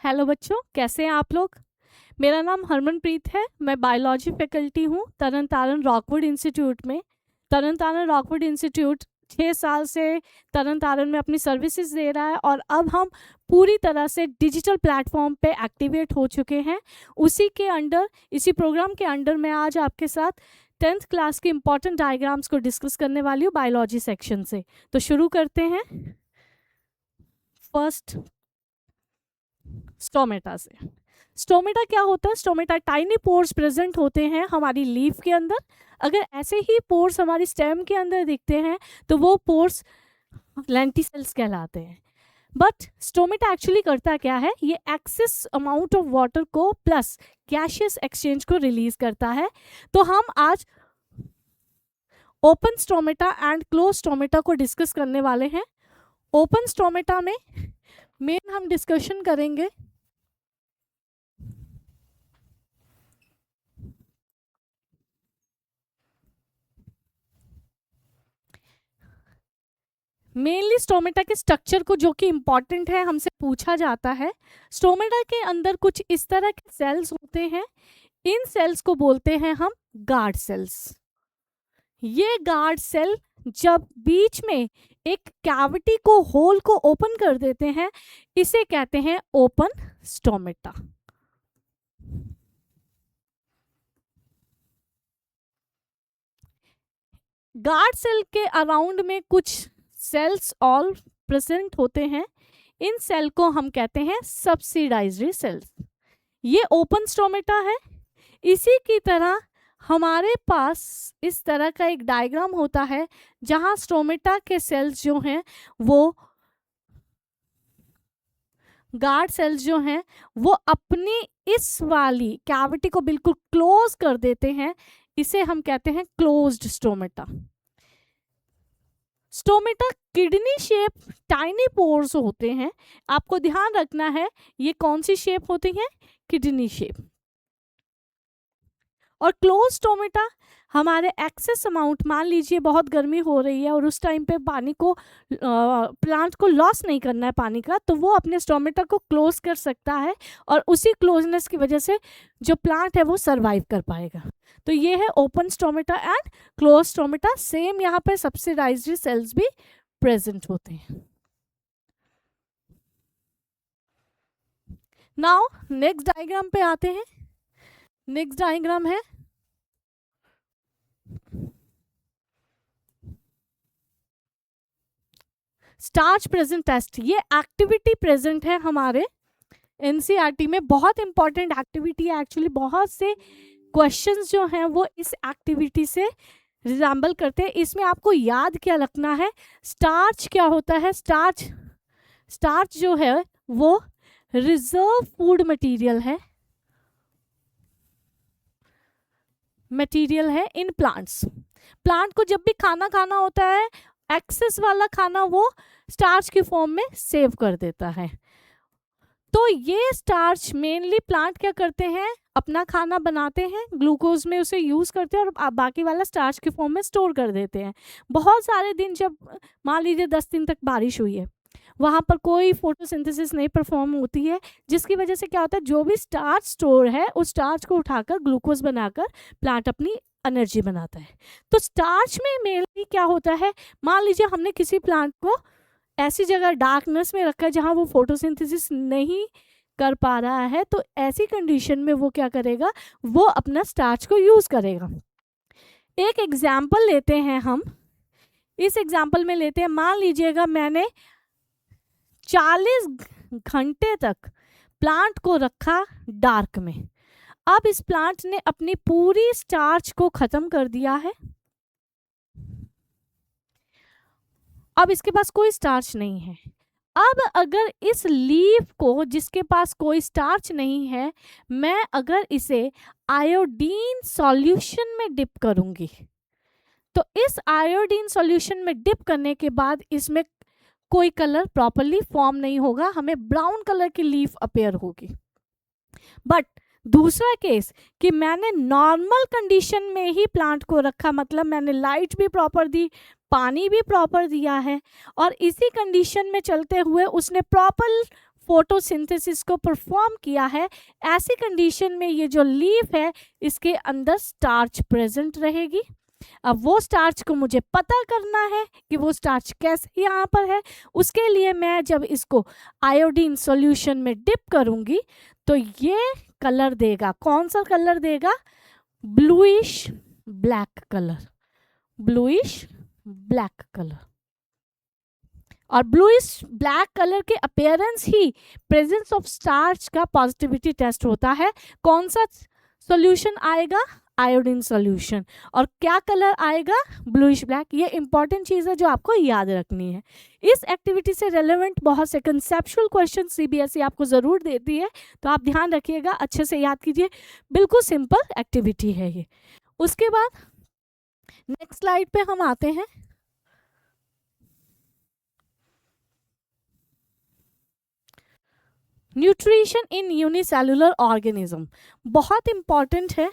Hello बच्चों, कैसे हैं आप लोग। मेरा नाम हरमनप्रीत है। मैं बायोलॉजी फैकल्टी हूँ तरन तारण रॉकवुड इंस्टीट्यूट में। तरन तारण रॉकवुड इंस्टीट्यूट 6 साल से तरन तारण में अपनी सर्विसेज दे रहा है और अब हम पूरी तरह से डिजिटल प्लेटफॉर्म पे एक्टिवेट हो चुके हैं। उसी के अंडर, इसी प्रोग्राम के अंडर मैं आज आपके साथ 10th क्लास के इम्पॉर्टेंट डायग्राम्स को डिस्कस करने वाली हूँ बायोलॉजी सेक्शन से। तो शुरू करते हैं फर्स्ट स्टोमेटा से। स्टोमेटा क्या होता है? स्टोमेटा टाइनी पोर्स प्रेजेंट होते हैं हमारी लीफ के अंदर। अगर ऐसे ही पोर्स हमारी स्टेम के अंदर दिखते हैं तो वो पोर्स लेंटिसेल्स कहलाते हैं। बट स्टोमेटा एक्चुअली करता क्या है? ये एक्सेस अमाउंट ऑफ वाटर को प्लस गैसियस एक्सचेंज को रिलीज करता है। तो हम आज open stomata and close stomata को डिस्कस करने वाले हैं। ओपन स्टोमेटा में मेन हम डिस्कशन करेंगे मेनली स्टोमेटा के स्ट्रक्चर को, जो कि इम्पॉर्टेंट है, हमसे पूछा जाता है। स्टोमेटा के अंदर कुछ इस तरह के सेल्स होते हैं। इन सेल्स को बोलते हैं हम गार्ड सेल्स। ये गार्ड सेल जब बीच में एक कैविटी को, होल को ओपन कर देते हैं, इसे कहते हैं ओपन स्टोमेटा। गार्ड सेल के अराउंड में कुछ सेल्स ऑल प्रेजेंट होते हैं। इन सेल को हम कहते हैं सब्सिडाइजरी सेल्स। ये ओपन स्टोमेटा है। इसी की तरह हमारे पास इस तरह का एक डायग्राम होता है जहां स्टोमेटा के सेल्स जो हैं वो गार्ड सेल्स जो हैं वो अपनी इस वाली कैविटी को बिल्कुल क्लोज कर देते हैं। इसे हम कहते हैं closed stomata. Stomata kidney shape tiny pores होते हैं। आपको ध्यान रखना है ये कौन सी शेप होती है? Kidney shape. और क्लोज स्टोमेटा हमारे एक्सेस अमाउंट, मान लीजिए बहुत गर्मी हो रही है और उस टाइम पे पानी को, प्लांट को लॉस नहीं करना है पानी का, तो वो अपने स्टोमेटा को क्लोज कर सकता है और उसी क्लोजनेस की वजह से जो प्लांट है वो सरवाइव कर पाएगा। तो ये है open stomata and close stomata. Same यहाँ पे सब्सिडाइजरी सेल्स भी प्रेजेंट होते हैं। नाउ नेक्स्ट डायग्राम पे आते हैं। नेक्स्ट डायग्राम है स्टार्च प्रेजेंट टेस्ट। ये एक्टिविटी प्रेजेंट है हमारे एनसीईआरटी में। बहुत इंपॉर्टेंट एक्टिविटी है एक्चुअली। बहुत से क्वेश्चंस जो हैं वो इस एक्टिविटी से रिजेंबल करते हैं। इसमें आपको याद क्या रखना है? स्टार्च क्या होता है? स्टार्च जो है वो रिजर्व फूड मटेरियल है इन प्लांट्स। प्लांट को जब भी खाना खाना होता है, एक्सेस वाला खाना वो स्टार्च की फॉर्म में सेव कर देता है। तो ये स्टार्च मेनली प्लांट क्या करते हैं? अपना खाना बनाते हैं, ग्लूकोज में उसे यूज करते हैं और बाकी वाला स्टार्च की फॉर्म में स्टोर कर देते हैं। बहुत सारे दिन, जब मान लीजिए 10 दिन तक बारिश हुई है, वहाँ पर कोई फोटोसिंथेसिस नहीं परफॉर्म होती है, जिसकी वजह से क्या होता है, जो भी स्टार्च स्टोर है उस स्टार्च को उठाकर ग्लूकोज बनाकर प्लांट अपनी एनर्जी बनाता है। तो स्टार्च में मेनली क्या होता है, मान लीजिए हमने किसी प्लांट को ऐसी जगह डार्कनेस में रखा है जहाँ वो फोटोसिंथेसिस नहीं कर पा रहा है, तो ऐसी कंडीशन में वो क्या करेगा? वो अपना स्टार्च को यूज करेगा। एक एग्जाम्पल लेते हैं हम। इस एग्जाम्पल में लेते हैं, मान लीजिएगा मैंने 40 घंटे तक प्लांट को रखा डार्क में। अब इस प्लांट ने अपनी पूरी स्टार्च को खत्म कर दिया है। अब इसके पास कोई स्टार्च नहीं है। अब अगर इस लीफ को, जिसके पास कोई स्टार्च नहीं है, मैं अगर इसे आयोडीन सॉल्यूशन में डिप करूंगी, तो इस आयोडीन सॉल्यूशन में डिप करने के बाद इसमें कोई कलर प्रॉपर्ली फॉर्म नहीं होगा, हमें ब्राउन कलर की लीफ अपीयर होगी। बट दूसरा केस कि मैंने नॉर्मल कंडीशन में ही प्लांट को रखा, मतलब मैंने लाइट भी प्रॉपर दी, पानी भी प्रॉपर दिया है, और इसी कंडीशन में चलते हुए उसने प्रॉपर फोटोसिंथेसिस को परफॉर्म किया है, ऐसी कंडीशन में ये जो लीफ है इसके अंदर स्टार्च प्रेजेंट रहेगी। अब वो स्टार्च को मुझे पता करना है कि वो स्टार्च कैसे यहाँ पर है। उसके लिए मैं जब इसको आयोडीन सॉल्यूशन में डिप करूंगी तो ये कलर देगा। कौन सा कलर देगा? Bluish black colour, bluish black colour. और ब्लूइश ब्लैक कलर के appearance he presence of starch का पॉजिटिविटी टेस्ट होता है। कौन सा सॉल्यूशन आएगा? Iodine solution. और क्या कलर आएगा? Bluish black. ये इंपॉर्टेंट चीज़ है जो आपको याद रखनी है। इस एक्टिविटी से रेलेवेंट बहुत से कंसेप्चुअल क्वेश्चन सीबीएसई आपको ज़रूर देती है, तो आप ध्यान रखिएगा, अच्छे से याद कीजिए। बिल्कुल सिंपल एक्टिविटी है ये। उसके बाद नेक्स्ट स्लाइड पे हम आते हैं। न्यूट्रिशन इन यूनिसेलुलर ऑर्गेनिज्म बहुत इंपॉर्टेंट है।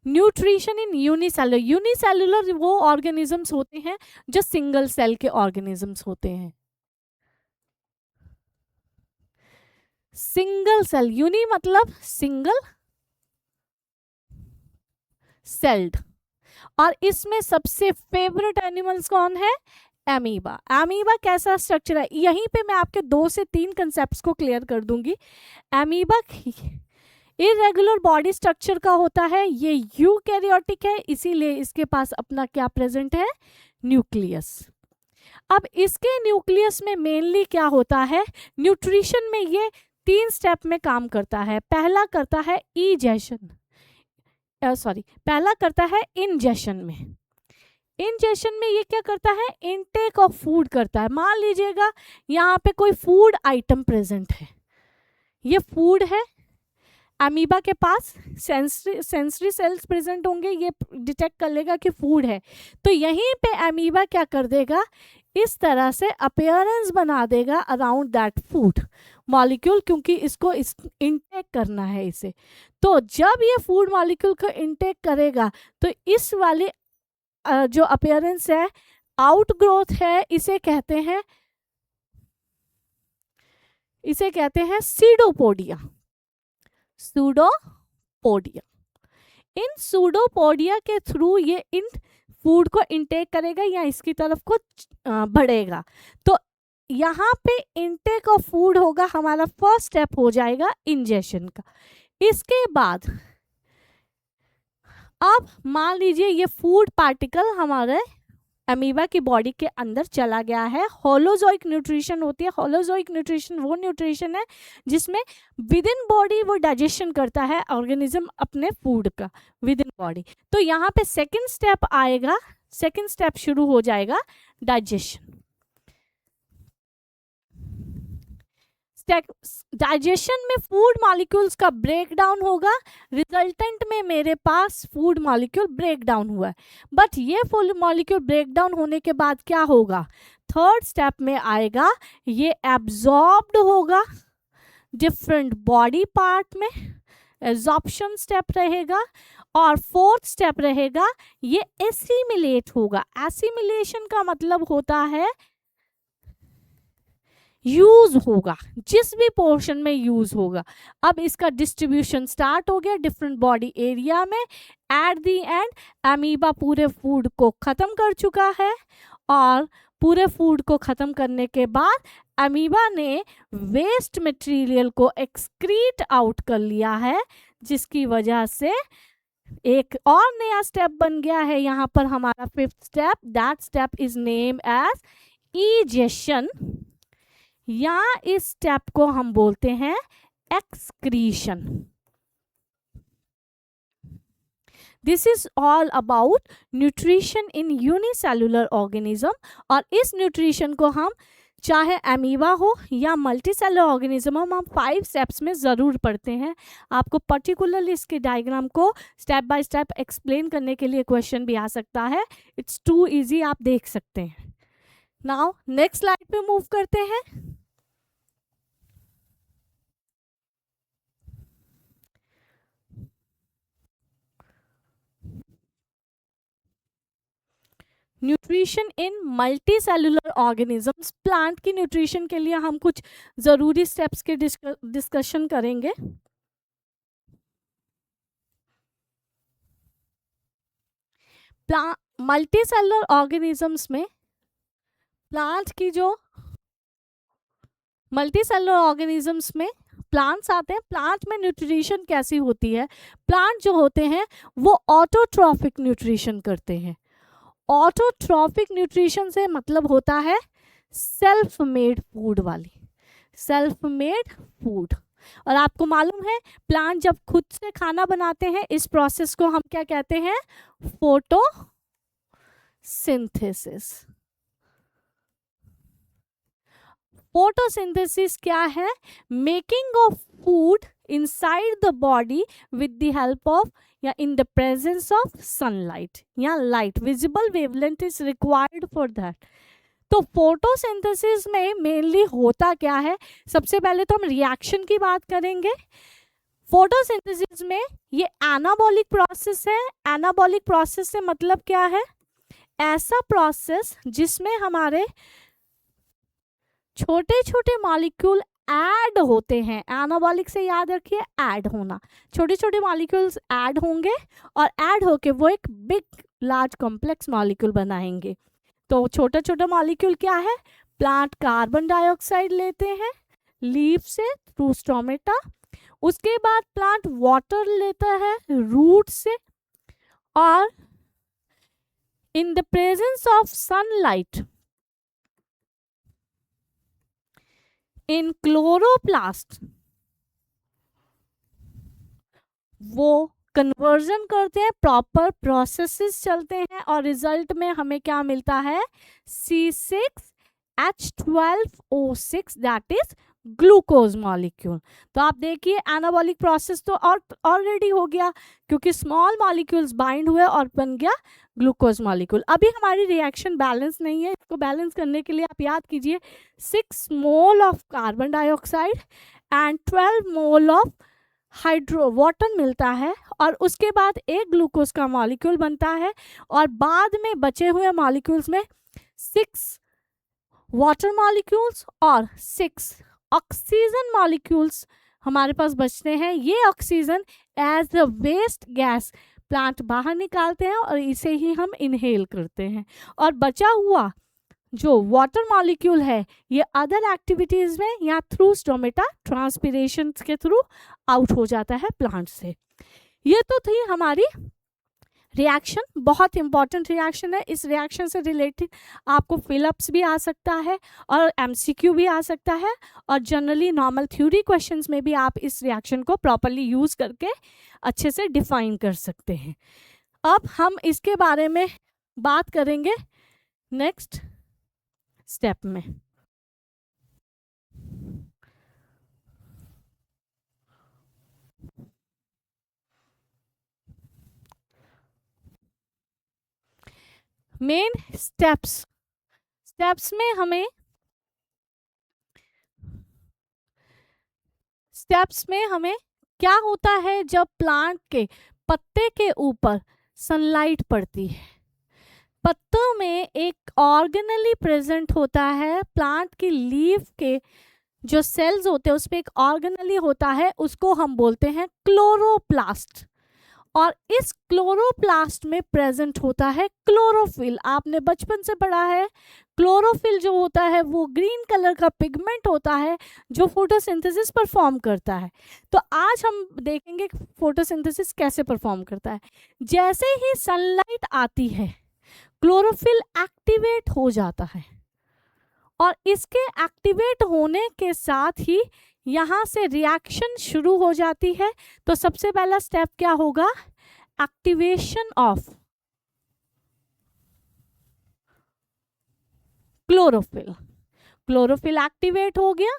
न्यूट्रिशन इन यूनिसेलुलर, यूनिसेलुलर वो ऑर्गेनिजम्स होते हैं जो सिंगल सेल के ऑर्गेनिजम्स होते हैं। सिंगल सेल, यूनि मतलब सिंगल सेल्ड। और इसमें सबसे फेवरेट एनिमल्स कौन है? एमीबा। एमीबा कैसा स्ट्रक्चर है, यहीं पे मैं आपके 2 से 3 कंसेप्ट्स को क्लियर कर दूंगी। एमीबा इरेगुलर बॉडी स्ट्रक्चर का होता है, ये यूकैरियोटिक है, इसीलिए इसके पास अपना क्या प्रेजेंट है? न्यूक्लियस। अब इसके न्यूक्लियस में मेनली क्या होता है? न्यूट्रिशन में ये 3 स्टेप में काम करता है। पहला करता है इजेशन, पहला करता है इंजेशन में। इंजेशन में ये क्या करता है? इनटेक ऑफ फूड करता है। मान लीजिएगा यहाँ पे कोई फूड आइटम प्रेजेंट है, ये फूड है, अमीबा के पास सेंसरी सेल्स प्रेजेंट होंगे, ये डिटेक्ट कर लेगा कि फूड है। तो यहीं पे अमीबा क्या कर देगा? इस तरह से अपीयरेंस बना देगा अराउंड दैट फूड मॉलिक्यूल, क्योंकि इसको इनटेक करना है इसे। तो जब ये फूड मॉलिक्यूल को इनटेक करेगा तो इस वाले जो अपीयरेंस है, आउटग्रोथ है, इसे कहते हैं सीडोपोडिया। सूडोपोडिया। इन सूडोपोडिया के थ्रू ये इन फूड को इनटेक करेगा या इसकी तरफ को बढ़ेगा। तो यहाँ पे इनटेक ऑफ फूड होगा, हमारा फर्स्ट स्टेप हो जाएगा इंजेशन का। इसके बाद अब मान लीजिए ये फूड पार्टिकल हमारे अमीबा की बॉडी के अंदर चला गया है। होलोजोइक न्यूट्रिशन होती है। होलोजोइक न्यूट्रिशन वो न्यूट्रिशन है जिसमें विद इन बॉडी वो डाइजेशन करता है ऑर्गेनिज्म अपने फूड का विद इन बॉडी। तो यहाँ पे सेकंड स्टेप आएगा, सेकंड स्टेप शुरू हो जाएगा डाइजेशन। डाइजेशन में फूड मॉलिक्यूल्स का ब्रेक डाउन होगा, रिजल्टेंट में मेरे पास फूड मॉलिक्यूल ब्रेक डाउन हुआ है। बट ये फूड मॉलिक्यूल ब्रेक डाउन होने के बाद क्या होगा? थर्ड स्टेप में आएगा, ये एब्जॉर्ब्ड होगा डिफरेंट बॉडी पार्ट में, एब्जॉर्प्शन स्टेप रहेगा। और फोर्थ स्टेप रहेगा, ये एसिमिलेट होगा। एसिमिलेशन का मतलब होता है यूज होगा, जिस भी पोर्शन में यूज होगा। अब इसका डिस्ट्रीब्यूशन स्टार्ट हो गया डिफरेंट बॉडी एरिया में। एट द एंड अमीबा पूरे फूड को खत्म कर चुका है, और पूरे फूड को खत्म करने के बाद अमीबा ने वेस्ट मटेरियल को एक्सक्रीट आउट कर लिया है, जिसकी वजह से एक और नया स्टेप बन गया है यहाँ पर हमारा fifth step. That step is name as egestion, या इस स्टेप को हम बोलते हैं excretion. This is all about nutrition in unicellular organism. और इस न्यूट्रिशन को हम चाहे अमीबा हो या मल्टीसेलुलर ऑर्गेनिज्म हम 5 स्टेप्स में ज़रूर पढ़ते हैं। आपको पर्टिकुलरली इसके डायग्राम को स्टेप बाय स्टेप एक्सप्लेन करने के लिए क्वेश्चन भी आ सकता है। इट्स टू इजी, आप देख सकते हैं। नाउ नेक्स्ट स्लाइड पे मूव करते हैं। Nutrition in multi cellular organisms. Plant की न्यूट्रिशन के लिए हम कुछ जरूरी स्टेप्स के डिस्कशन करेंगे। मल्टी सेलुलर ऑर्गेनिजम्स में प्लांट की जो मल्टी सेलुलर ऑर्गेनिजम्स में प्लांट्स आते हैं। प्लांट में न्यूट्रिशन कैसी होती है? प्लांट जो होते हैं वो ऑटोट्रॉफिक न्यूट्रिशन करते हैं। ऑटोट्रॉफिक न्यूट्रिशन से मतलब होता है सेल्फ मेड फूड वाली, सेल्फ मेड फूड। और आपको मालूम है प्लांट जब खुद से खाना बनाते हैं इस प्रोसेस को हम क्या कहते हैं? फोटोसिंथेसिस। फोटोसिंथेसिस क्या है? Making of food inside the body with the help of या in the presence of sunlight या light. Visible wavelength is required for that. तो फोटोसिंथेसिस में मेनली होता क्या है? सबसे पहले तो हम रिएक्शन की बात करेंगे। फोटोसिंथेसिस में ये एनाबॉलिक प्रोसेस है। एनाबॉलिक प्रोसेस से मतलब क्या है? ऐसा प्रोसेस जिसमें हमारे छोटे छोटे मॉलिक्यूल ऐड होते हैं। एनाबॉलिक से याद रखिए ऐड होना, छोटे छोटे मॉलिक्यूल्स ऐड होंगे और ऐड होके वो एक बिग लार्ज कॉम्प्लेक्स मॉलिक्यूल बनाएंगे। तो छोटा छोटा मॉलिक्यूल क्या है? प्लांट कार्बन डाइऑक्साइड लेते हैं लीफ से थ्रू स्टोमेटा, उसके बाद प्लांट वाटर लेता है रूट से, और इन the presence of sunlight in chloroplast वो कन्वर्जन करते हैं, प्रॉपर प्रोसेसेस चलते हैं और रिजल्ट में हमें क्या मिलता है? C6H12O6 that is glucose molecule. तो आप देखिए एनाबॉलिक प्रोसेस तो ऑलरेडी हो गया क्योंकि स्मॉल मॉलिक्यूल्स बाइंड हुए और बन गया ग्लूकोज मॉलिक्यूल। अभी हमारी रिएक्शन बैलेंस नहीं है, इसको बैलेंस करने के लिए आप याद कीजिए 6 mole of carbon dioxide and 12 mole of hydro water मिलता है और उसके बाद एक ग्लूकोज का मॉलिक्यूल बनता है और बाद में बचे हुए मॉलिक्यूल्स में 6 वाटर मॉलिक्यूल्स और 6 ऑक्सीजन मॉलिक्यूल्स हमारे पास बचते हैं। ये oxygen as a waste gas plant बाहर निकालते हैं और इसे ही हम इनहेल करते हैं, और बचा हुआ जो वाटर मॉलिक्यूल है ये अदर एक्टिविटीज में या थ्रू स्टोमेटा ट्रांसपिरेशन के थ्रू आउट हो जाता है प्लांट से। ये तो थी हमारी रिएक्शन, बहुत इंपॉर्टेंट रिएक्शन है। इस रिएक्शन से रिलेटेड आपको फिलअप्स भी आ सकता है और एमसीक्यू भी आ सकता है, और जनरली नॉर्मल थ्योरी क्वेश्चंस में भी आप इस रिएक्शन को प्रॉपरली यूज करके अच्छे से डिफाइन कर सकते हैं। अब हम इसके बारे में बात करेंगे नेक्स्ट स्टेप में। मेन स्टेप्स में हमें क्या होता है जब प्लांट के पत्ते के ऊपर सनलाइट पड़ती है। पत्तों में एक ऑर्गेनली प्रेजेंट होता है, प्लांट की लीफ के जो सेल्स होते हैं उसमें एक ऑर्गेनली होता है, उसको हम बोलते हैं क्लोरोप्लास्ट। और इस क्लोरोप्लास्ट में प्रेजेंट होता है क्लोरोफिल। आपने बचपन से पढ़ा है क्लोरोफिल जो होता है वो ग्रीन कलर का पिगमेंट होता है जो फोटोसिंथेसिस परफॉर्म करता है। तो आज हम देखेंगे फोटोसिंथेसिस कैसे परफॉर्म करता है। जैसे ही सनलाइट आती है क्लोरोफिल एक्टिवेट हो जाता है, और इसके एक्टिवेट होने के साथ ही यहाँ से रिएक्शन शुरू हो जाती है। तो सबसे पहला स्टेप क्या होगा? Activation of chlorophyll. Chlorophyll activate हो गया।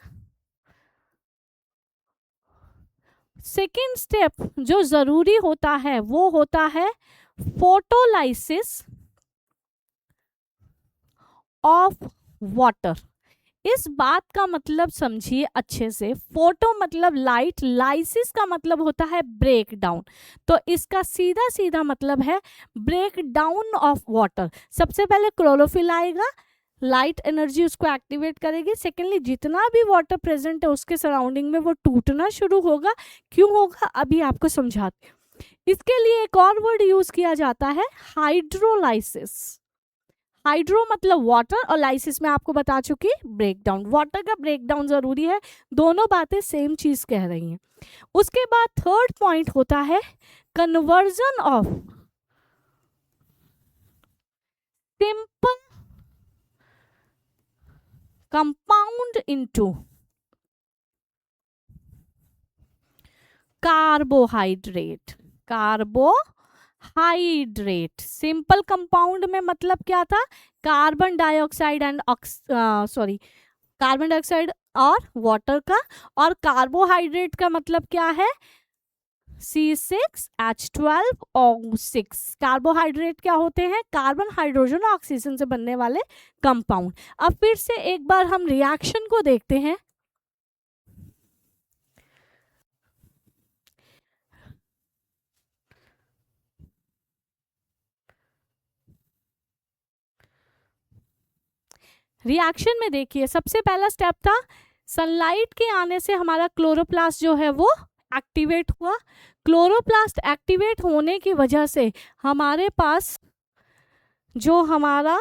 सेकेंड स्टेप जो जरूरी होता है वो होता है फोटोलाइसिस ऑफ वाटर। इस बात का मतलब समझिए अच्छे से। फोटो मतलब लाइट, लाइसिस का मतलब होता है ब्रेक डाउन, तो इसका सीधा सीधा मतलब है ब्रेक डाउन ऑफ वाटर। सबसे पहले क्लोरोफिल आएगा, लाइट एनर्जी उसको एक्टिवेट करेगी। सेकेंडली जितना भी वाटर प्रेजेंट है उसके सराउंडिंग में वो टूटना शुरू होगा। क्यों होगा अभी आपको समझाती हूँ। इसके लिए एक और वर्ड यूज किया जाता है, हाइड्रोलाइसिस। हाइड्रो मतलब वाटर और लाइसिस में आपको बता चुकी ब्रेकडाउन। वाटर का ब्रेकडाउन जरूरी है, दोनों बातें सेम चीज कह रही हैं। उसके बाद थर्ड पॉइंट होता है conversion of simple compound into carbohydrate. Carbohydrate simple compound में मतलब क्या था, carbon dioxide and carbon dioxide और वाटर का। और कार्बोहाइड्रेट का मतलब क्या है, C6H12O6। कार्बोहाइड्रेट क्या होते हैं, कार्बन हाइड्रोजन ऑक्सीजन से बनने वाले कंपाउंड। अब फिर से एक बार हम रिएक्शन को देखते हैं। रिएक्शन में देखिए सबसे पहला स्टेप था सनलाइट के आने से हमारा क्लोरोप्लास्ट जो है वो एक्टिवेट हुआ। क्लोरोप्लास्ट एक्टिवेट होने की वजह से हमारे पास जो हमारा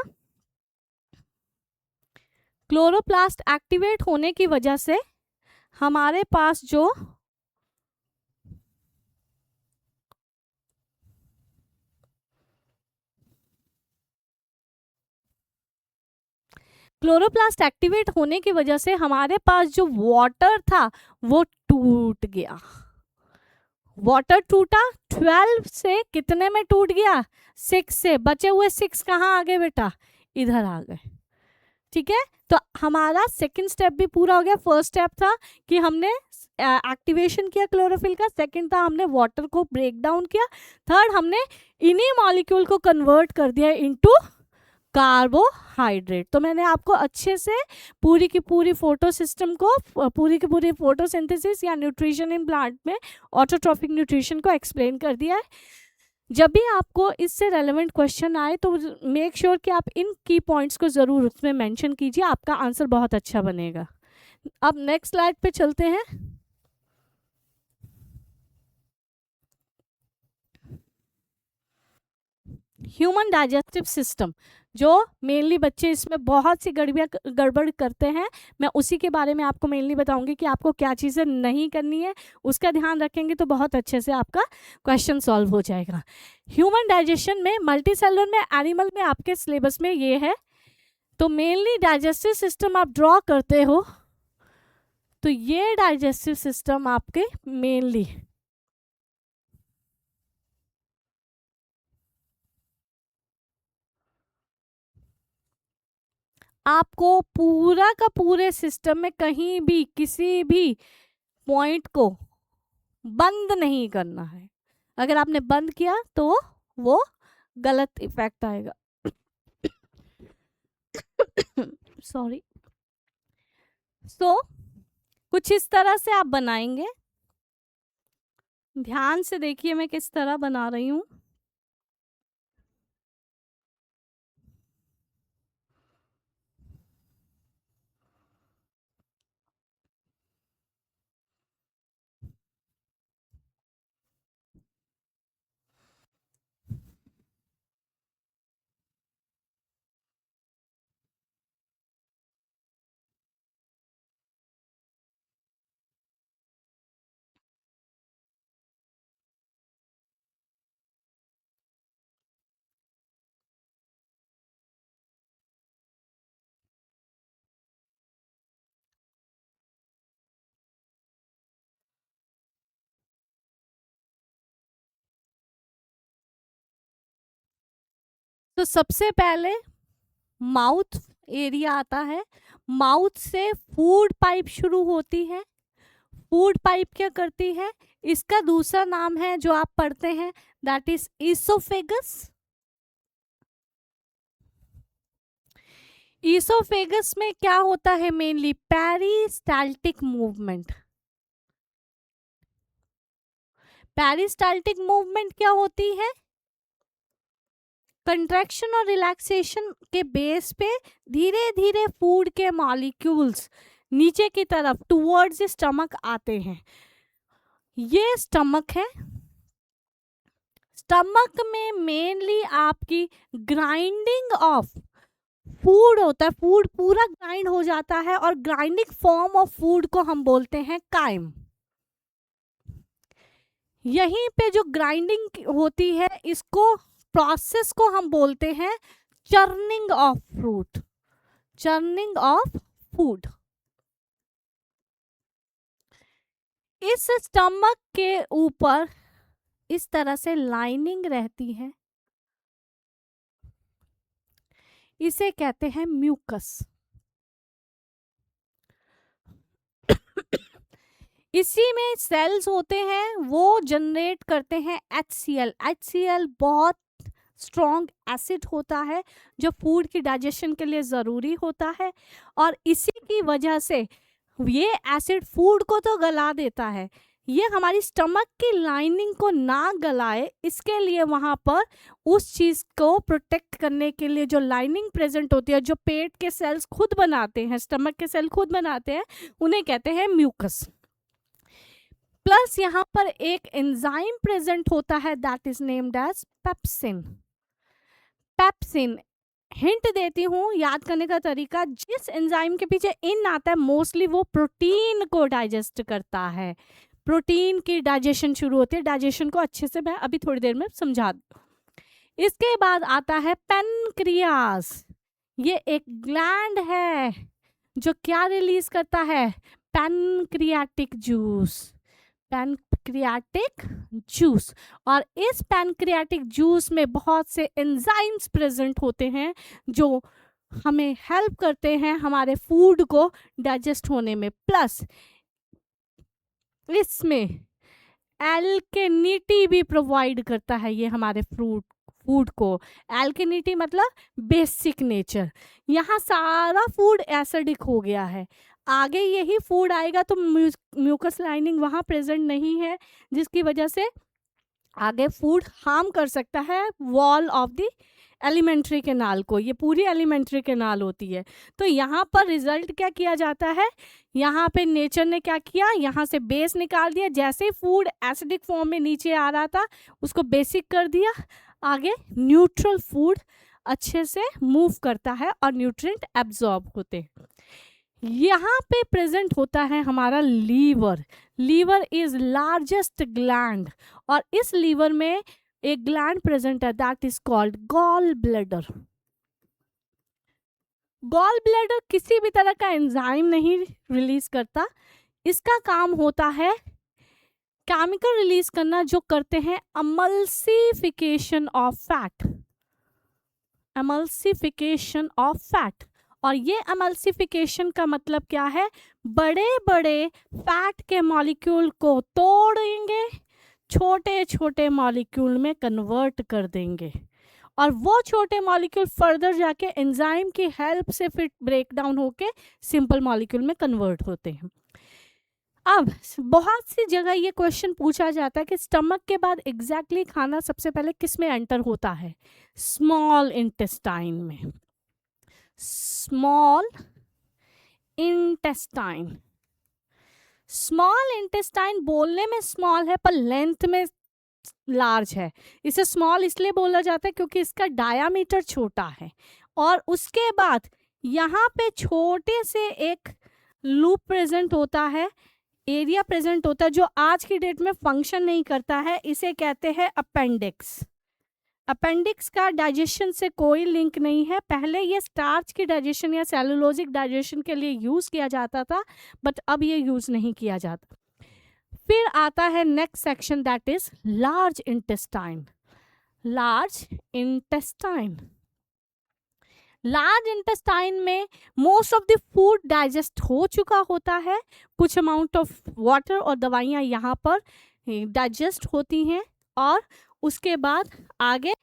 क्लोरोप्लास्ट एक्टिवेट होने की वजह से हमारे पास जो क्लोरोप्लास्ट एक्टिवेट होने की वजह से हमारे पास जो वाटर था वो टूट गया। वाटर टूटा, 12 से कितने में टूट गया, 6 से। बचे हुए 6 कहाँ आ गए बेटा, इधर आ गए। ठीक है, तो हमारा सेकंड स्टेप भी पूरा हो गया। फर्स्ट स्टेप था कि हमने एक्टिवेशन किया क्लोरोफिल का, सेकंड था हमने वाटर को ब्रेक डाउन किया, थर्ड हमने इन्हीं मॉलिक्यूल को कन्वर्ट कर दिया इनटू कार्बोहाइड्रेट। तो मैंने आपको अच्छे से पूरी की पूरी फोटो सिस्टम को, पूरी की पूरी फोटोसिंथेसिस या न्यूट्रिशन इन प्लांट में ऑटोट्रॉफिक न्यूट्रिशन को एक्सप्लेन कर दिया है। जब भी आपको इससे रेलेवेंट क्वेश्चन आए तो मेक श्योर कि आप इन की पॉइंट्स को ज़रूर उसमें मेंशन कीजिए, आपका आंसर बहुत अच्छा बनेगा। अब नेक्स्ट स्लाइड पे चलते हैं। ह्यूमन डाइजेस्टिव सिस्टम, जो मेनली बच्चे इसमें बहुत सी गड़बड़ करते हैं, मैं उसी के बारे में आपको मेनली बताऊंगी कि आपको क्या चीज़ें नहीं करनी है। उसका ध्यान रखेंगे तो बहुत अच्छे से आपका क्वेश्चन सॉल्व हो जाएगा। ह्यूमन डाइजेशन में, मल्टी सेलुलर में, एनिमल में आपके सिलेबस में ये है। तो मेनली डाइजेस्टिव सिस्टम आप ड्रॉ करते हो तो ये डाइजेस्टिव सिस्टम आपके मेनली आपको पूरा का पूरे सिस्टम में कहीं भी किसी भी पॉइंट को बंद नहीं करना है। अगर आपने बंद किया तो वो गलत इफेक्ट आएगा। सॉरी। कुछ इस तरह से आप बनाएंगे, ध्यान से देखिए मैं किस तरह बना रही हूं। तो सबसे पहले माउथ एरिया आता है, माउथ से फूड पाइप शुरू होती है। फूड पाइप क्या करती है, इसका दूसरा नाम है जो आप पढ़ते हैं, दैट इज इसोफेगस। ईसोफेगस में क्या होता है mainly? Peristaltic movement. Peristaltic movement क्या होती है? कंट्रैक्शन और रिलैक्सेशन के बेस पे धीरे धीरे फूड के मॉलिक्यूल्स नीचे की तरफ टुवर्ड्स स्टमक आते हैं। ये स्टमक है। स्टमक में मेनली आपकी ग्राइंडिंग ऑफ फूड होता है, फूड पूरा ग्राइंड हो जाता है और ग्राइंडिंग फॉर्म ऑफ फूड को हम बोलते हैं काइम। यहीं पे जो ग्राइंडिंग होती है इसको प्रोसेस को हम बोलते हैं churning of fruit, churning of food. इस स्टमक के ऊपर इस तरह से लाइनिंग रहती है, इसे कहते हैं म्यूकस। इसी में सेल्स होते हैं, वो जनरेट करते हैं HCl। HCl बहुत स्ट्रॉन्ग एसिड होता है जो फूड की डाइजेशन के लिए ज़रूरी होता है, और इसी की वजह से ये एसिड फूड को तो गला देता है, ये हमारी स्टमक की लाइनिंग को ना गलाए, इसके लिए वहाँ पर उस चीज़ को प्रोटेक्ट करने के लिए जो लाइनिंग प्रेजेंट होती है, जो पेट के सेल्स खुद बनाते हैं, स्टमक के सेल खुद बनाते हैं, उन्हें कहते हैं म्यूकस। प्लस यहाँ पर एक एंजाइम प्रेजेंट होता है that is named as pepsin. Pepsin hint देती हूँ याद करने का तरीका, जिस एंजाइम के पीछे इन आता है मोस्टली वो प्रोटीन को डाइजेस्ट करता है, प्रोटीन की डाइजेशन शुरू होती है। डाइजेशन को अच्छे से मैं अभी थोड़ी देर में समझा दूँ। इसके बाद आता है पैनक्रियास। ये एक ग्लैंड है जो क्या रिलीज करता है? Pancreatic juice, pancreatic juice. और इस पैनक्रियाटिक जूस में बहुत से एंजाइम्स प्रेजेंट होते हैं जो हमें हेल्प करते हैं हमारे फूड को डाइजेस्ट होने में। प्लस इसमें एल्केनिटी भी प्रोवाइड करता है ये हमारे फूड को। एल्केनिटी मतलब बेसिक नेचर। यहाँ सारा फूड एसिडिक हो गया है, आगे यही फूड आएगा तो म्यूकस लाइनिंग वहाँ प्रेजेंट नहीं है, जिसकी वजह से आगे फूड हार्म कर सकता है wall of the alimentary canal को। ये पूरी एलिमेंट्री कैनाल होती है। तो यहाँ पर रिजल्ट क्या किया जाता है? यहाँ पे नेचर ने क्या किया, यहाँ से बेस निकाल दिया। जैसे फूड एसिडिक फॉर्म में नीचे आ रहा था उसको बेसिक कर दिया, आगे न्यूट्रल फूड अच्छे से मूव करता है और न्यूट्रिएंट एब्जॉर्ब होते हैं। यहाँ पे प्रेजेंट होता है हमारा liver. Liver is largest gland, और इस लीवर में एक ग्लैंड प्रेजेंट है that is called gall bladder. Gall bladder किसी भी तरह का एंजाइम नहीं रिलीज करता, इसका काम होता है केमिकल रिलीज करना जो करते हैं emulsification of fat, emulsification of fat. और ये एमल्सिफिकेशन का मतलब क्या है? बड़े बड़े फैट के मॉलिक्यूल को तोड़ेंगे, छोटे छोटे मॉलिक्यूल में कन्वर्ट कर देंगे, और वो छोटे मॉलिक्यूल फर्दर जाके एंजाइम की हेल्प से फिर ब्रेक डाउन होके सिंपल मॉलिक्यूल में कन्वर्ट होते हैं। अब बहुत सी जगह ये क्वेश्चन पूछा जाता है कि स्टमक के बाद एग्जैक्टली खाना सबसे पहले किस में एंटर होता है? स्मॉल इंटेस्टाइन में। स्मॉल इंटेस्टाइन, स्मॉल इंटेस्टाइन बोलने में स्मॉल है पर लेंथ में लार्ज है। इसे स्मॉल इसलिए बोला जाता है क्योंकि इसका डायामीटर छोटा है। और उसके बाद यहाँ पे छोटे से एक लूप प्रेजेंट होता है, एरिया प्रेजेंट होता है जो आज की डेट में फंक्शन नहीं करता है, इसे कहते हैं अपेंडिक्स। अपेंडिक्स का डाइजेशन से कोई लिंक नहीं है। पहले ये स्टार्च की डाइजेशन या सेलुलोजिक डाइजेशन के लिए यूज किया जाता था, बट अब ये यूज नहीं किया जाता। फिर आता है next section that is large intestine. Large intestine, large intestine में most of the food digest हो चुका होता है, कुछ अमाउंट ऑफ वाटर और दवाइयाँ यहाँ पर डाइजेस्ट होती हैं, और उसके बाद आगे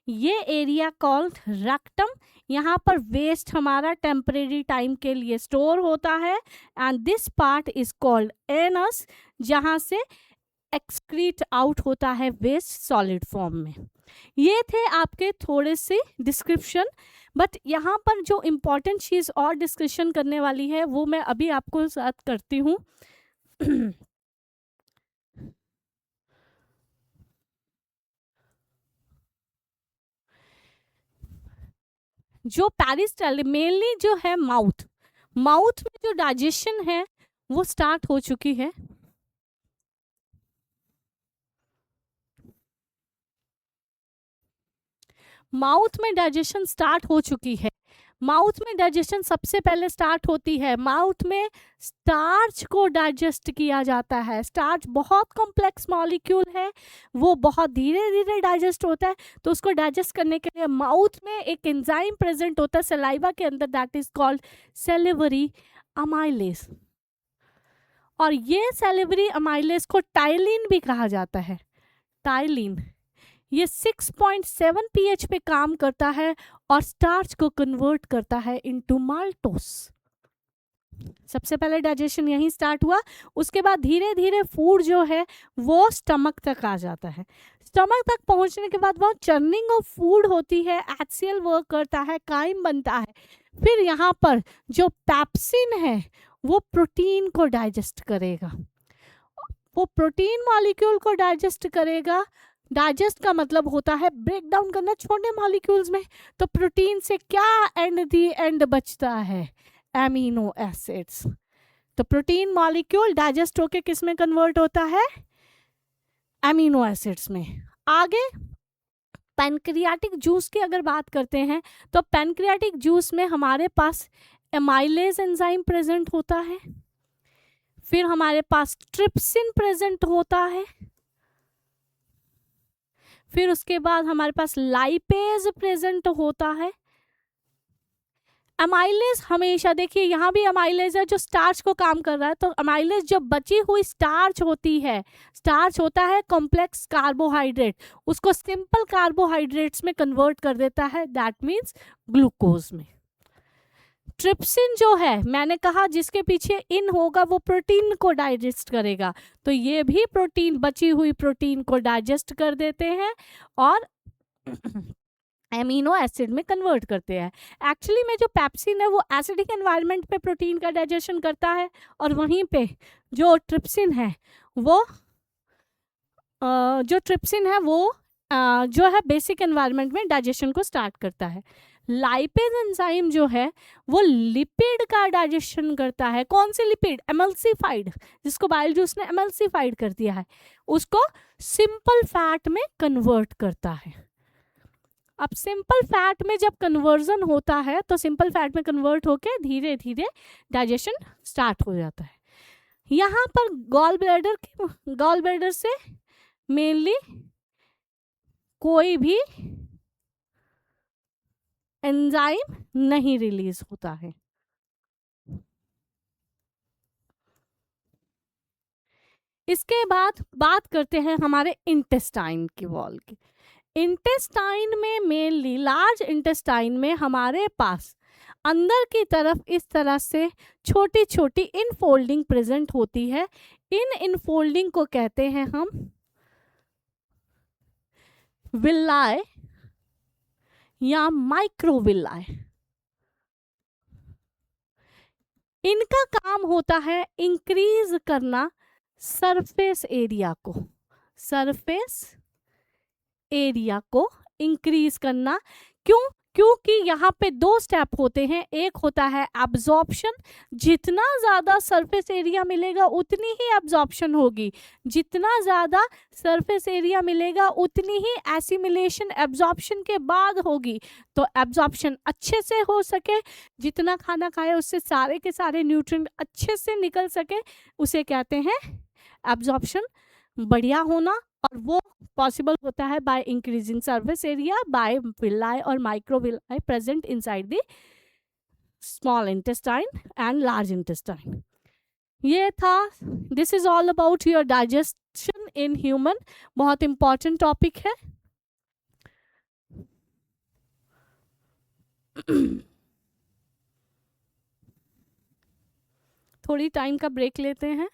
ये एरिया कॉल्ड रेक्टम, यहाँ पर वेस्ट हमारा टेम्परेरी टाइम के लिए स्टोर होता है, and this part is called anus, जहाँ से एक्सक्रीट आउट होता है वेस्ट सॉलिड फॉर्म में। ये थे आपके थोड़े से डिस्क्रिप्शन, बट यहाँ पर जो इम्पोर्टेंट चीज़ और डिस्कशन करने वाली है वो मैं अभी आपको साथ करती हूँ। जो पेरिस्टाइल मेनली जो है माउथ में जो डाइजेशन है वो स्टार्ट हो चुकी है। माउथ में डाइजेशन स्टार्ट हो चुकी है। माउथ में डाइजेशन सबसे पहले स्टार्ट होती है, माउथ में स्टार्च को डाइजेस्ट किया जाता है। स्टार्च बहुत कॉम्प्लेक्स मॉलिक्यूल है, वो बहुत धीरे धीरे डाइजेस्ट होता है, तो उसको डाइजेस्ट करने के लिए माउथ में एक एंजाइम प्रेजेंट होता है सलाइवा के अंदर, that is called salivary amylase. और ये सेलिवरी अमाइलेज को टाइलिन भी कहा जाता है। टाइलिन ये 6.7 pH पे काम करता है और स्टार्च को कन्वर्ट करता है इनटू माल्टोस। सबसे पहले डाइजेशन यहीं स्टार्ट हुआ, उसके बाद धीरे धीरे फूड जो है वो स्टमक तक आ जाता है। स्टमक तक पहुंचने के बाद वो चर्निंग ऑफ फूड होती है, HCl वर्क करता है, काइम बनता है। फिर यहाँ पर जो पैप्सिन है वो प्रोटीन को डाइजेस्ट करेगा, वो प्रोटीन मॉलिक्यूल को डाइजेस्ट करेगा। डाइजेस्ट का मतलब होता है ब्रेक डाउन करना छोटे मॉलिक्यूल्स में। तो प्रोटीन से क्या एंड दी एंड बचता है, एमिनो एसिड्स। तो प्रोटीन मॉलिक्यूल डाइजेस्ट होके किस में कन्वर्ट होता है, एमिनो एसिड्स में। आगे पैनक्रियाटिक जूस की अगर बात करते हैं तो पैनक्रियाटिक जूस में हमारे पास एमाइलेज एंजाइम प्रेजेंट होता है, फिर हमारे पास ट्रिप्सिन प्रेजेंट होता है, फिर उसके बाद हमारे पास लाइपेज प्रेजेंट होता है। अमाइलेज हमेशा देखिए यहाँ भी अमाइलेज है जो स्टार्च को काम कर रहा है, तो अमाइलेज जो बची हुई स्टार्च होती है, स्टार्च होता है कॉम्प्लेक्स कार्बोहाइड्रेट, उसको सिंपल कार्बोहाइड्रेट्स में कन्वर्ट कर देता है, दैट मीन्स ग्लूकोज में। ट्रिप्सिन जो है मैंने कहा जिसके पीछे इन होगा वो प्रोटीन को डाइजेस्ट करेगा, तो ये भी प्रोटीन, बची हुई प्रोटीन को डाइजेस्ट कर देते हैं और एमिनो एसिड में कन्वर्ट करते हैं। एक्चुअली में जो पैप्सिन है वो एसिडिक एनवायरनमेंट पे प्रोटीन का डाइजेशन करता है, और वहीं पे जो ट्रिप्सिन है वो जो है बेसिक एनवायरनमेंट में डाइजेशन को स्टार्ट करता है। लाइपेज एंजाइम जो है वो लिपिड का डाइजेशन करता है। कौन से लिपिड, एमल्सिफाइड, जिसको बाइल जूस ने एमल्सिफाइड कर दिया है, उसको सिंपल फैट में कन्वर्ट करता है। अब सिंपल फैट में जब कन्वर्जन होता है तो सिंपल फैट में कन्वर्ट होके धीरे धीरे डाइजेशन स्टार्ट हो जाता है। यहाँ पर गॉल ब्लैडर से मेनली कोई भी एंजाइम नहीं रिलीज होता है। इसके बाद बात करते हैं हमारे इंटेस्टाइन की वॉल की। इंटेस्टाइन में मेनली लार्ज इंटेस्टाइन में हमारे पास अंदर की तरफ इस तरह से छोटी छोटी इनफोल्डिंग प्रेजेंट होती है। इन इनफोल्डिंग को कहते हैं हम विल्लाए या माइक्रोविल्लाए। इनका काम होता है इंक्रीज करना सरफेस एरिया को इंक्रीज करना। क्योंकि यहाँ पे दो स्टेप होते हैं, एक होता है एब्जॉर्प्शन, जितना ज़्यादा सरफेस एरिया मिलेगा उतनी ही एब्जॉर्प्शन होगी, जितना ज़्यादा सरफेस एरिया मिलेगा उतनी ही एसिमिलेशन एब्जॉर्प्शन के बाद होगी। तो एब्जॉर्प्शन अच्छे से हो सके, जितना खाना खाए उससे सारे के सारे न्यूट्रिएंट अच्छे से निकल सके, उसे कहते हैं एब्जॉर्प्शन बढ़िया होना। और वो पॉसिबल होता है by increasing surface area by villi और microvilli present inside the small intestine and large intestine. ये था, this is all about your digestion in human. बहुत इंपॉर्टेंट टॉपिक है। थोड़ी टाइम का ब्रेक लेते हैं।